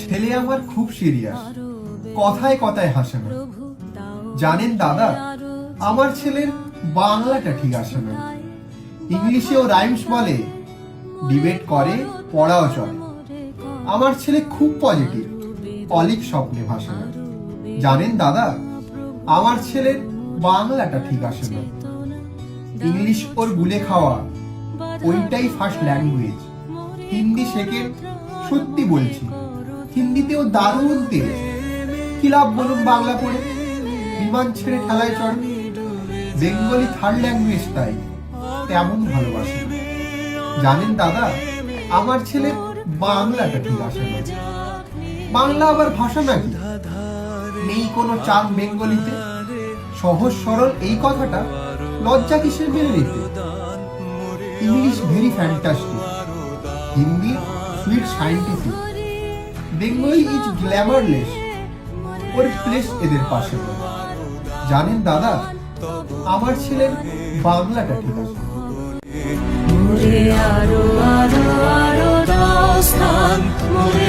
ছেলে আমার খুব সিরিয়াস, কথায় কথায় হাসে না। জানেন দাদা, আমার ছেলের বাংলাটা ঠিক আসে না। ইংলিশেও রাইমস বলে, ডিবেট করে, পড়াও চলে। আমার ছেলে খুব পজিটিভ, অলিক স্বপ্নে ভাসে না। জানেন দাদা, আমার ছেলের বাংলাটা ঠিক আসে না। ইংলিশ ওর গুলে খাওয়া, ওইটাই ফার্স্ট ল্যাঙ্গুয়েজ। হিন্দি সেকেন্ড, সত্যি বলছি, হিন্দিতেও দারুণ তেজ। কি লাভ বলুন বাংলা পড়ে, বিমান ছেড়ে ঠেলায় চড়ে। বেঙ্গলি থার্ড ল্যাঙ্গুয়েজ, তাই তেমন ভালোবাসে। জানেন দাদা, আমার ছেলে বাংলাটা ঠিক আসে না। বাংলা আবার ভাষা নাকি? নেই কোনো চাপ বেঙ্গলিতে। সহজ সরল এই কথাটা লজ্জা কিসের মেনে নিতে। English very fantastic, Hindi sweet scientific, Bengali is glamourless, or place এদের পাশে। জানেন দাদা, আমার ছেলের বাংলাটা ঠিক আছে। মোরে আরো আরো আরো দাও স্থান, মোরে